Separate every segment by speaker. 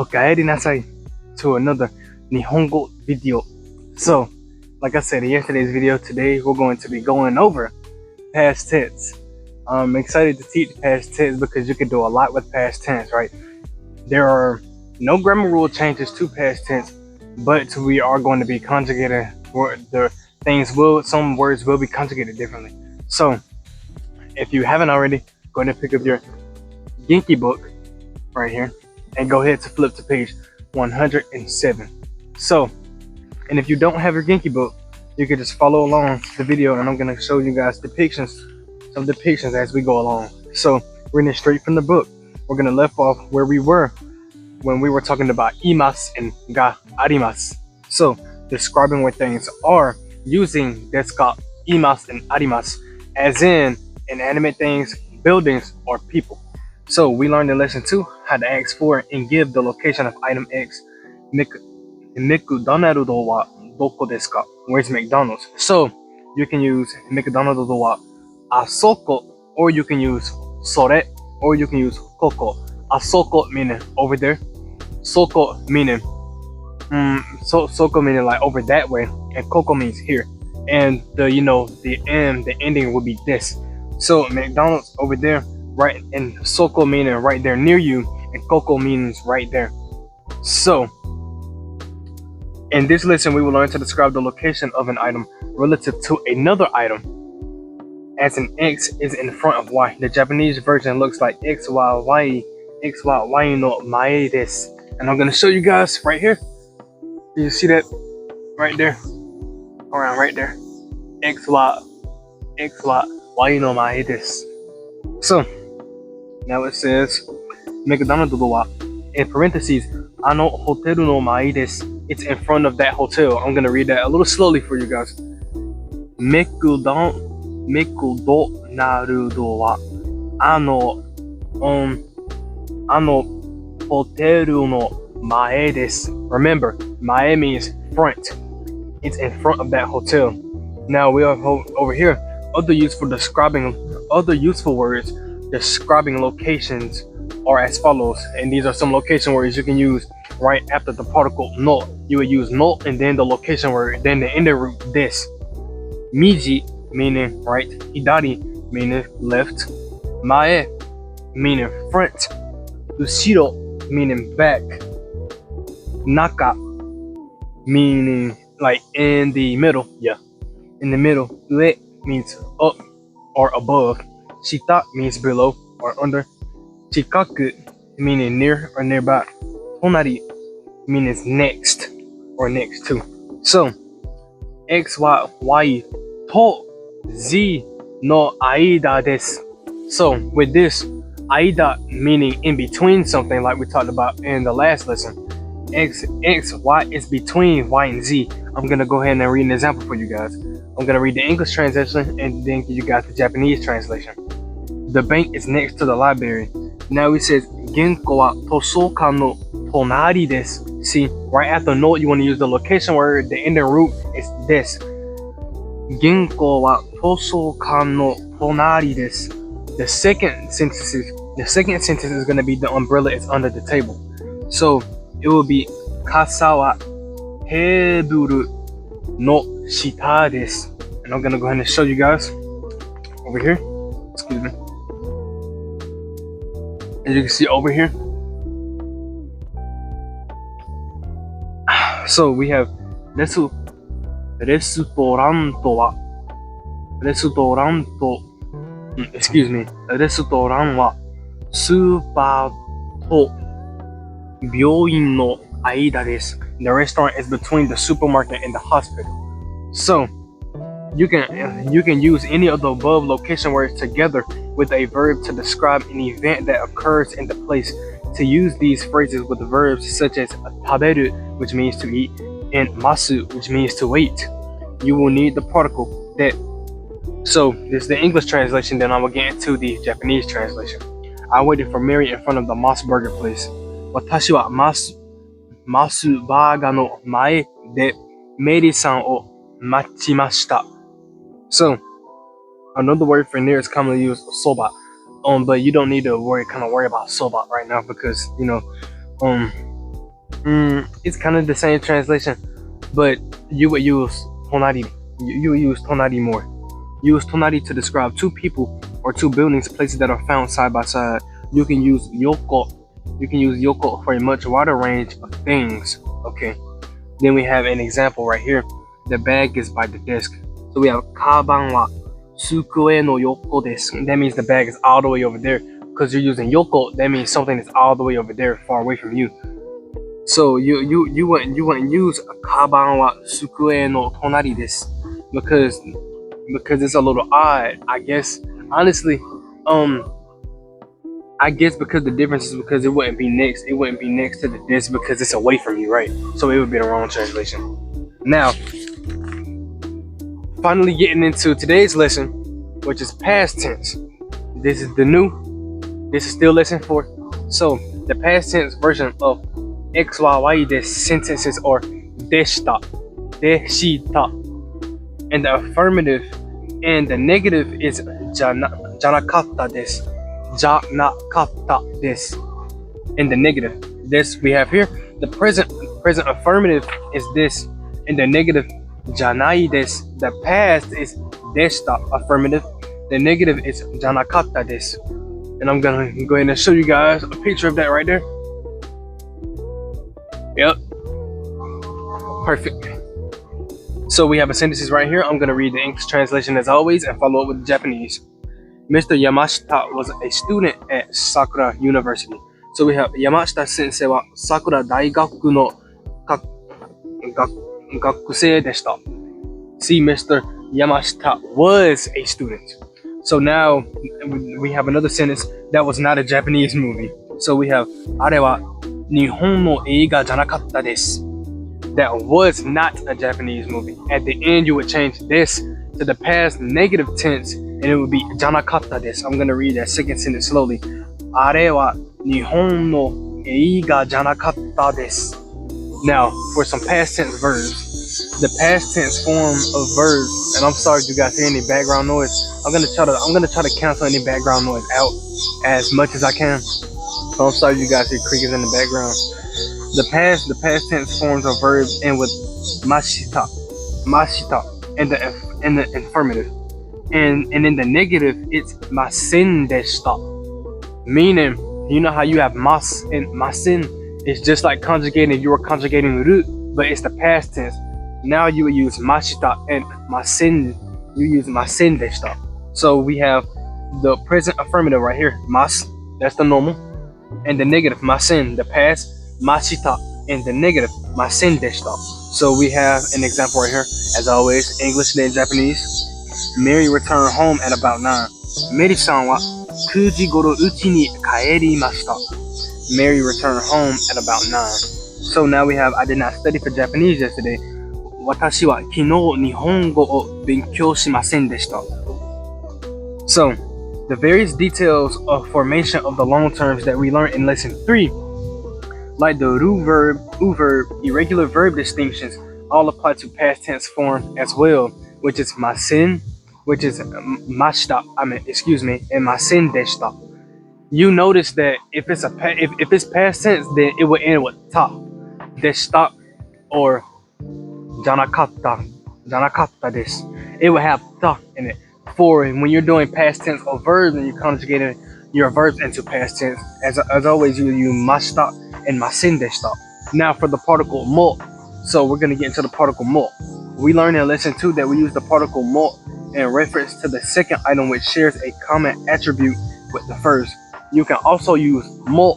Speaker 1: Okaeri nasai to another Nihongo video. So, like I said in yesterday's video, today we're going to be going over past tense. I'm excited to teach past tense because you can do a lot with past tense, right? There are no grammar rule changes to past tense, but we are going to be conjugating the things some words will be conjugated differently. So, if you haven't already, go ahead and pick up your Genki book right here and go ahead to flip to page 107. So, and if you don't have your Genki book, you can just follow along the video and I'm going to show you guys some depictions as we go along. So, reading straight from the book, we're going to left off where we were when we were talking about imasu and ga arimasu. So, describing what things are using desu ka, imasu, and arimasu as in inanimate things, buildings, or people. So we learned in lesson 2 how to ask for and give the location of item X. McDonald's wa doko desu ka? Where's McDonald's? So you can use McDonald's wa asoko, or you can use sore, or you can use koko. Asoko meaning over there. Soko meaning soko meaning like over that way, and koko means here. And the ending would be this. So McDonald's over there, right, and soko meaning right there near you, and koko means right there. So in this lesson we will learn to describe the location of an item relative to another item as an X is in front of Y. The Japanese version looks like X Y Y no mae desu. And I'm gonna show you guys right here. You see that right there? Around right there. X Y no mae desu. So now it says McDonald's wa in parentheses ano hoteru no mae desu. It's in front of that hotel. I'm gonna read that a little slowly for you guys. McDonald's wa ano hoteru no mae desu. Remember, mae means front. It's in front of that hotel. Now we have over here other useful words describing locations are as follows, and these are some location words you can use right after the particle no. You would use no and then the location word, then the ending root this. Miji meaning right, hidari meaning left, mae meaning front, ushiro meaning back, naka meaning like in the middle, in the middle. Ue means up or above. Shita means below or under. Chikaku meaning near or nearby. Tonari means next or next to. So, X, Y, to, Z no aida desu. So, with this, aida meaning in between something like we talked about in the last lesson. X, Y is between Y and Z. I'm going to go ahead and read an example for you guys. I'm going to read the English translation and then give you guys the Japanese translation. The bank is next to the library. Now it says, Genko wa tosokan no tonari desu. See, right after no, you want to use the location word. The ending root is this. Genko wa tosokan no tonari desu. The second sentence is going to be the umbrella is under the table. So it will be kasa wa teburu no shita desu. And I'm going to go ahead and show you guys over here. Excuse me. As you can see over here. So we have restaurant wa super to byoin no aida desu. The restaurant is between the supermarket and the hospital. So you can use any of the above location words together with a verb to describe an event that occurs in the place. To use these phrases with verbs such as taberu, which means to eat, and masu, which means to wait, you will need the particle that. So this is the English translation, then I will get into the Japanese translation. I waited for Mary in front of the Moss Burger place. Watashi wa masu baga no mae de Mary-san o machimashita. So another word for near is commonly used soba. But you don't need to worry about soba right now because It's kind of the same translation, but you would use tonari. You would use tonari more. Use tonari to describe two people or two buildings, places that are found side by side. You can use yoko. You can use yoko for a much wider range of things. Okay. Then we have an example right here. The bag is by the desk. So we have kaban wa sukue no yoko desu. That means the bag is all the way over there. Because you're using yoko, that means something is all the way over there, far away from you. So you wouldn't use a kaban wa sukue no tonari desu because it's a little odd. I guess honestly, I guess because the difference is because it wouldn't be next to the desk because it's away from you, right? So it would be the wrong translation. Now, finally getting into today's lesson, which is past tense. This is still lesson 4. So the past tense version of XYY des sentences are deshita, and the affirmative and the negative is janakatta desu, in the negative. This we have here. The present affirmative is this, and the negative janai desu. The past is deshita, affirmative. The negative is janakatta desu. And I'm gonna go ahead and show you guys a picture of that right there. Yep. Perfect. So we have a sentences right here. I'm gonna read the English translation as always and follow up with the Japanese. Mr. Yamashita was a student at Sakura University. So we have Yamashita sensei wa Sakura Daigaku no gakusei deshita. See, Mr. Yamashita was a student. So now we have another sentence that was not a Japanese movie. So we have あれは日本の映画じゃなかったです. That was not a Japanese movie. At the end, you would change this to the past negative tense, and it would be じゃなかったです. I'm gonna read that second sentence slowly. あれは日本の映画じゃなかったです. Now, for some past tense verbs. The past tense form of verbs, and I'm sorry if you guys hear any background noise. I'm gonna try to cancel any background noise out as much as I can. So I'm sorry if you guys hear crickets in the background. The past tense forms of verbs end with mashita, in the affirmative, and in the negative it's masen deshita, meaning you know how you have mas and masen. It's just like conjugating. You were conjugating root, but it's the past tense. Now you would use mashita and masen. You use masen deshita. So we have the present affirmative right here, mas. That's the normal, and the negative masen, the past, mashita, and the negative masen deshita. So we have an example right here, as always, English then Japanese. Mary returned home at about 9. Mary-san wa 9時頃うちに帰りました. Mary returned home at about 9. So now we have I did not study for Japanese yesterday. 私は昨日日本語を勉強しませんでした. So, the various details of formation of the long terms that we learned in lesson 3, like the ru verb, u verb, irregular verb distinctions, all apply to past tense form as well, which is masen, which is mashita, and masen deshita. You notice that if it's past tense, then it will end with ta, deshita, or janakatta desu. It will have ta in it. For when you're doing past tense of verbs and you're conjugating your verbs into past tense, as always, you use mashita and masen deshita. Now for the particle mo. So we're going to get into the particle mo. We learned in lesson 2 that we use the particle mo in reference to the second item which shares a common attribute with the first. You can also use mo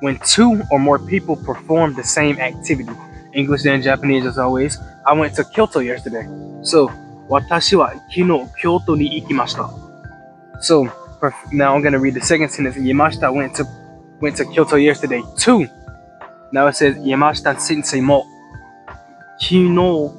Speaker 1: when 2 or more people perform the same activity. English and Japanese as always. I went to Kyoto yesterday. So, 私は昨日京都に行きました. So, now I'm going to read the second sentence. Yamashita went to Kyoto yesterday too. Now it says, Yamashita sensei mo 昨日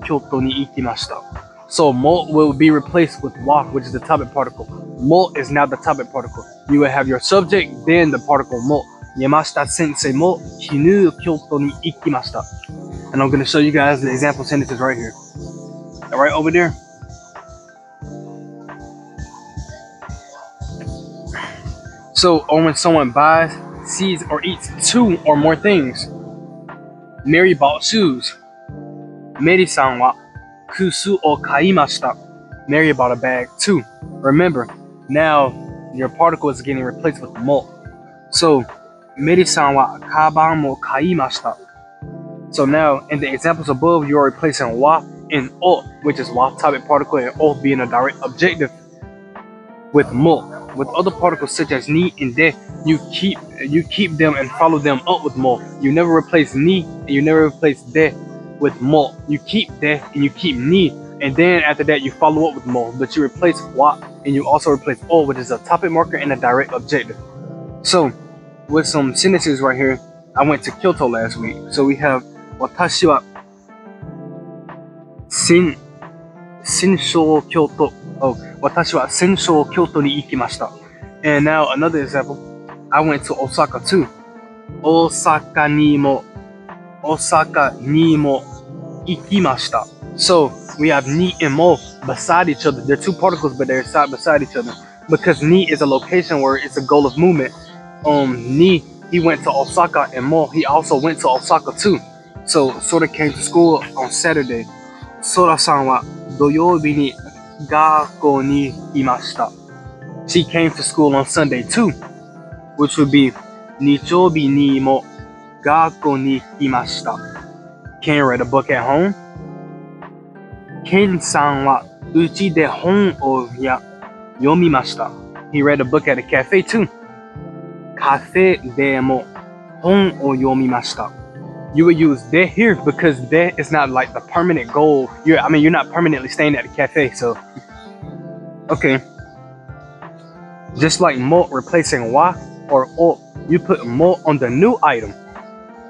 Speaker 1: 京都に行きました. So, mo will be replaced with wa, which is the topic particle. Mo is now the topic particle. You will have your subject, then the particle mo. Yamashita sensei mo 昨日京都に行きました. And I'm going to show you guys the example sentences right here. Right over there. So, or when someone buys, sees, or eats 2 or more things. Mary bought shoes. Mary-san wa kusu o kaimashita. Mary bought a bag too. Remember, now your particle is getting replaced with mo. So, Mary-san wa kaban mo kaimashita. So now, in the examples above, you are replacing wa and o, which is wa topic particle and o being a direct objective, with mo. With other particles such as ni and de, you keep them and follow them up with mo. You never replace ni and you never replace de with mo. You keep de and you keep ni, and then after that you follow up with mo. But you replace wa and you also replace o, which is a topic marker and a direct objective. So, with some sentences right here, I went to Kyoto last week. So we have watashi wa sensho Kyoto. Oh, watashi wa sensho Kyoto ni ikimashita. And now another example, I went to Osaka too. Osaka ni mo ikimashita. So we have ni and mo beside each other. They're two particles, but they're side beside each other. Because ni is a location where it's a goal of movement. Ni, he went to Osaka, and mo, he also went to Osaka too. So Sora came to school on Saturday. Sora-san wa doyoubi ni gakko ni imashita. She came to school on Sunday too, which would be nichoubi ni mo gakko ni imashita. Ken read a book at home. Ken-san wa uchi de hon o yomimashita. He read a book at a cafe too. Cafe de mo hon o yomimashita. You would use de here because de is not like the permanent goal. You're not permanently staying at the cafe, so okay. Just like mo replacing wa or o, you put mo on the new item.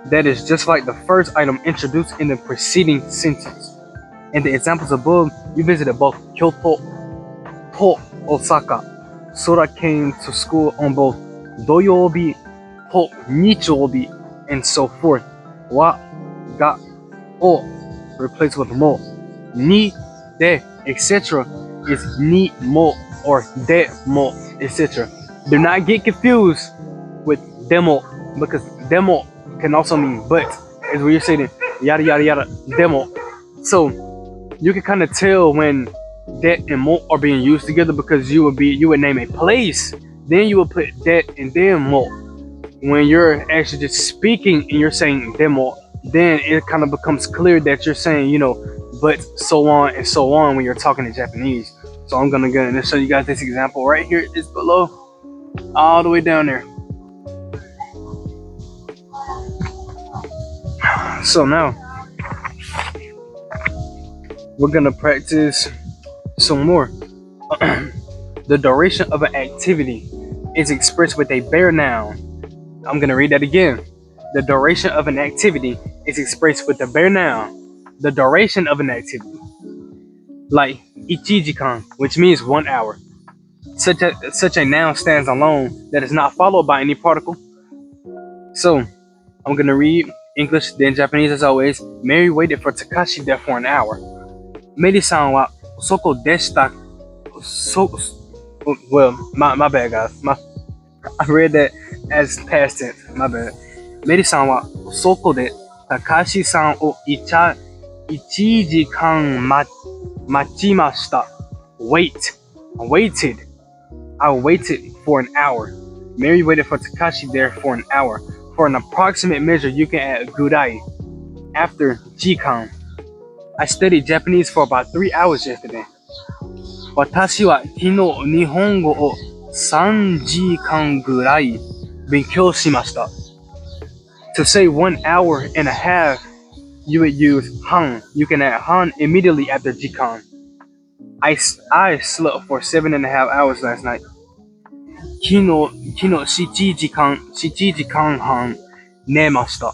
Speaker 1: That is just like the first item introduced in the preceding sentence. In the examples above, you visited both Kyoto to Osaka. Sora came to school on both doyoubi to nichoubi and so forth. Wa, ga, o replaced with mo. Ni, de, etc. is ni mo or de mo, etc. Do not get confused with demo, because demo can also mean but, as we are saying yada yada yada demo. So you can kind of tell when det and mo are being used together, because you would name a place, then you would put det and then mo. When you're actually just speaking and you're saying demo, then it kind of becomes clear that you're saying, but so on and so on when you're talking in Japanese. So I'm gonna go and show you guys this example right here. It's below, all the way down there. So now we're gonna practice some more. The duration of an activity is expressed with a bare noun. I'm gonna read that again. The duration of an activity is expressed with a bare noun. The duration of an activity, like ichijikan, which means 1 hour. Such a noun stands alone that is not followed by any particle. So I'm gonna read English, then Japanese as always. Mary waited for Takashi there for an hour. Mary-san wa soko deshita. Well, my bad, guys. I read that as past tense. My bad. Mary-san wa soko de Takashi-san o 1時間待ちました. Waited. I waited for an hour. Mary waited for Takashi there for an hour. For an approximate measure, you can add gurai after jikan. I studied Japanese for about 3 hours yesterday. 私は昨日日本語を3時間ぐらい勉強しました. To say 1 hour and a half, you would use han. You can add han immediately after jikan. I slept for 7.5 hours last night. 昨日7時間半寝ました.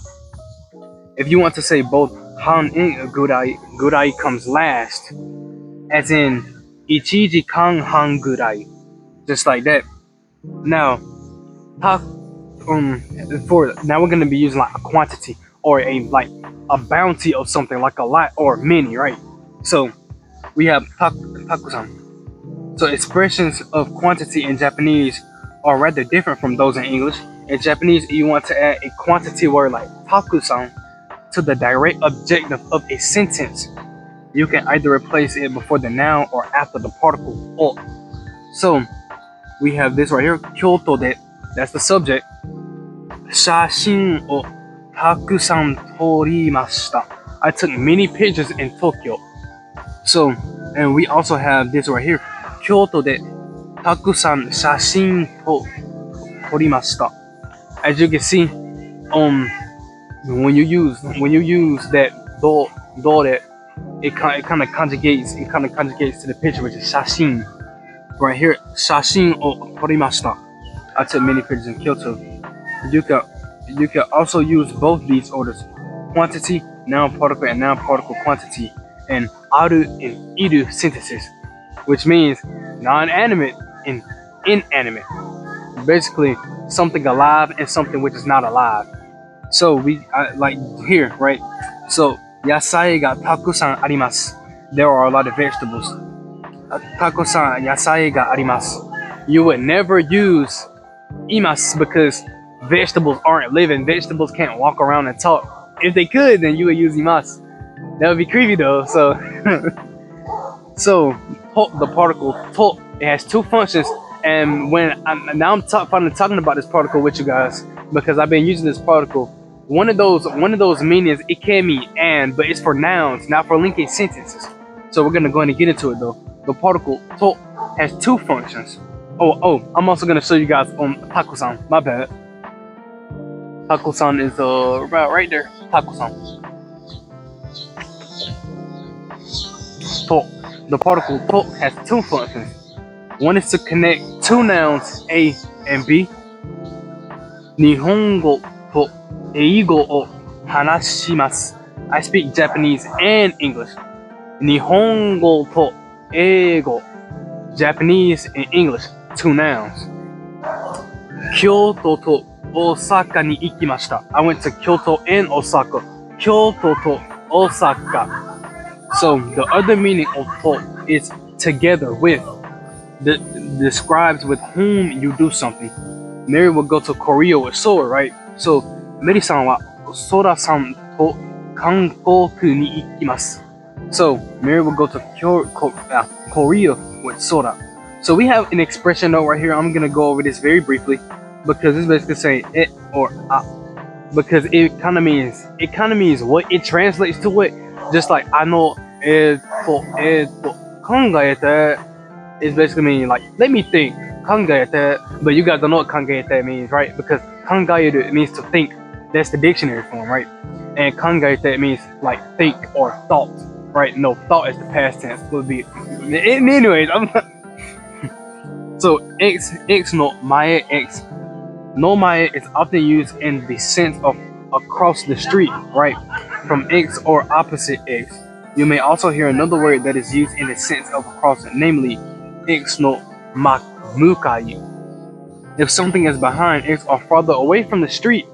Speaker 1: If you want to say both han and gurai comes last, as in 1時間半ぐらい, just like that. Now, now we're going to be using like a quantity or a bounty of something, like a lot or many, right? So we have takusan. So expressions of quantity in Japanese are rather different from those in English. In Japanese, you want to add a quantity word like takusan. to the direct objective of a sentence. You can either replace it before the noun or after the particle o. So we have this right here, Kyoto de, that's the subject. 写真をたくさん撮りました. I took many pictures in Tokyo. So, and we also have this right here, Kyoto de たくさん写真を撮りました. As you can see, when you use that do that, it kind of conjugates to the picture, which is 写真. Right here, 写真を撮りました. I took many pictures in Kyoto. You can also use both these orders: quantity, noun particle, and noun particle quantity, and aru and iru sentences, which means non-animate and inanimate. Basically, something alive and something which is not alive. So like here, right? So 野菜がたくさんあります. There are a lot of vegetables. たくさん野菜があります. You would never use imas because vegetables aren't living. Vegetables can't walk around and talk. If they could, then you would use imas. That would be creepy though. So, so the particle to, it has two functions. And when I'm finally talking about this particle with you guys, because I've been using this particle. One of those meanings, it can mean and, but it's for nouns, not for linking sentences. So we're gonna go ahead and get into it though. The particle to has two functions. Oh, I'm also gonna show you guys on taku-san. My bad. Taku-san is right there. Taku-san. To. The particle to has two functions. One is to connect two nouns A and B. Nihongo to eigo o hanashimasu. I speak Japanese and English. Nihongo to eigo. Japanese and English. Two nouns. Kyoto to Osaka ni ikimashita. I went to Kyoto and Osaka. Kyoto to Osaka. So the other meaning of to is together with. Describes with whom you do something. Mary will go to Korea with Sora, right? So Mary-san wa Sora-san to Kankoku ni ikimasu. So Mary will go to Korea with Sora. So we have an expression note right here. I'm gonna go over this very briefly because it's basically saying it or a, because it kind of means what it translates to what. Just like I know kangaete is basically meaning like let me think kangaete, but you guys don't know what kangaete means, right? Because kangaeru means to think. That's the dictionary form, right? And kangaete means like think or thought, right? No, thought is the past tense. Would be anyways. So x no mae x. No mae is often used in the sense of across the street, right? From x or opposite x. You may also hear another word that is used in the sense of across, namely x no mukai. If something is behind x or farther away from the street,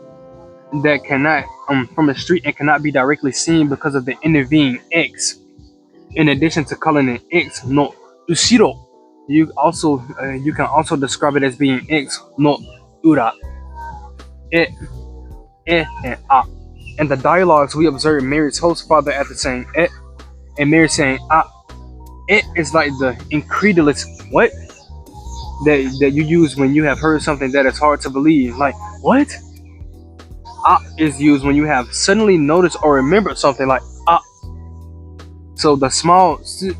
Speaker 1: that cannot from the street and cannot be directly seen because of the intervening x. In addition to calling it x no ushiro, you can also describe it as being x no ura. And a. In the dialogues, we observe Mary's host father after saying et and Mary saying ah. It is like the incredulous what that you use when you have heard something that is hard to believe. Like what? Ah is used when you have suddenly noticed or remembered something like ah. So the small su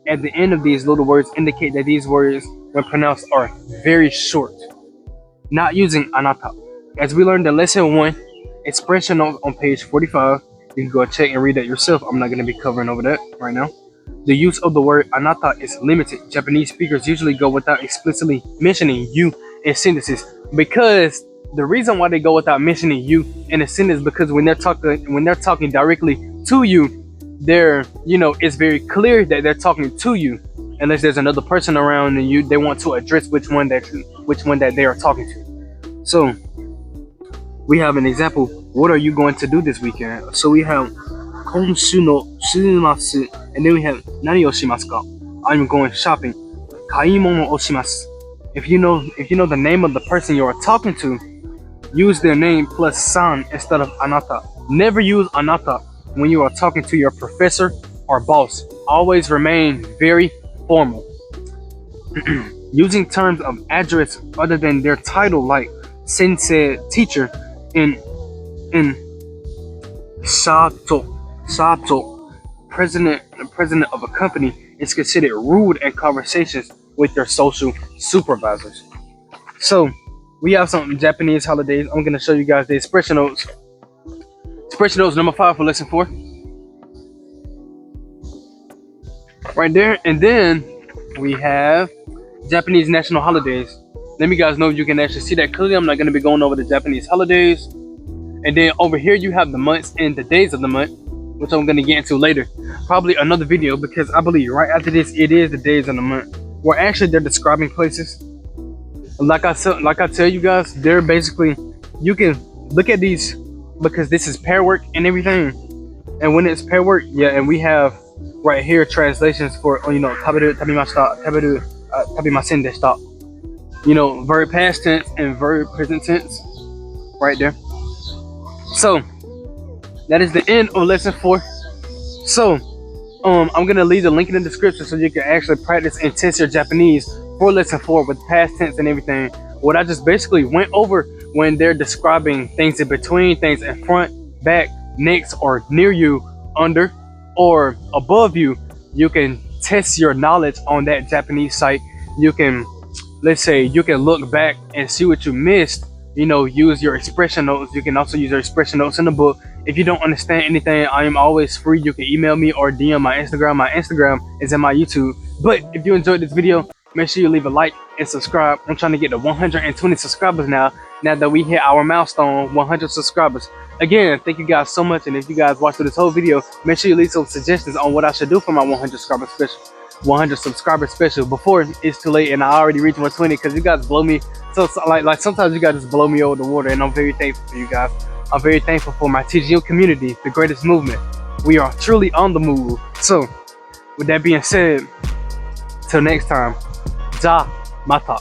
Speaker 1: at the end of these little words indicate that these words, when pronounced, are very short. Not using anata. As we learned in lesson 1, expression note on page 45. You can go check and read that yourself. I'm not going to be covering over that right now. The use of the word anata is limited. Japanese speakers usually go without explicitly mentioning you in sentences, because the reason why they go without mentioning you in a sentence, because when they're talking directly to you, it's very clear that they're talking to you, unless there's another person around and they want to address which one that they are talking to. So we have an example. What are you going to do this weekend? So we have konshu no shimasu, and then we have nani o shimasu ka? I'm going shopping. Kaimono o shimasu. If you know the name of the person you are talking to, use their name plus san instead of anata. Never use anata when you are talking to your professor or boss. Always remain very formal. Using terms of address other than their title, like sensei, teacher, in sato, president of a company, is considered rude in conversations with your social supervisors. So we have some Japanese holidays. I'm gonna show you guys the expression notes. Expression notes number 5 for lesson 4. Right there, and then we have Japanese national holidays. Let me guys know if you can actually see that clearly. I'm not gonna be going over the Japanese holidays. And then over here you have the months and the days of the month, which I'm gonna get into later. Probably another video, because I believe right after this it is the days of the month, where actually they're describing places. Like I tell you guys, they're basically, you can look at these because this is pair work and everything. And when it's pair work, yeah, and we have right here translations for, taberu, tabimashita, taberu, tabimasen deshita. Verb past tense and verb present tense right there. So that is the end of lesson 4. So I'm gonna leave the link in the description so you can actually practice and test your Japanese for lesson 4 with past tense and everything. What I just basically went over when they're describing things in between, things in front, back, next, or near you, under, or above you. You can test your knowledge on that Japanese site. You can, let's say, you can look back and see what you missed. Use your expression notes. You can also use your expression notes in the book. If you don't understand anything, I am always free. You can email me or DM my Instagram. My Instagram is in my YouTube. But if you enjoyed this video, make sure you leave a like and subscribe. I'm trying to get to 120 subscribers now that we hit our milestone 100 subscribers. Again, thank you guys so much. And if you guys watched through this whole video, make sure you leave some suggestions on what I should do for my 100 subscriber special before it's too late and I already reached 120, because you guys blow me. So like sometimes you guys just blow me over the water, and I'm very thankful for you guys. I'm very thankful for my TGO community, the greatest movement. We are truly on the move. So with that being said, till next time, ja mata.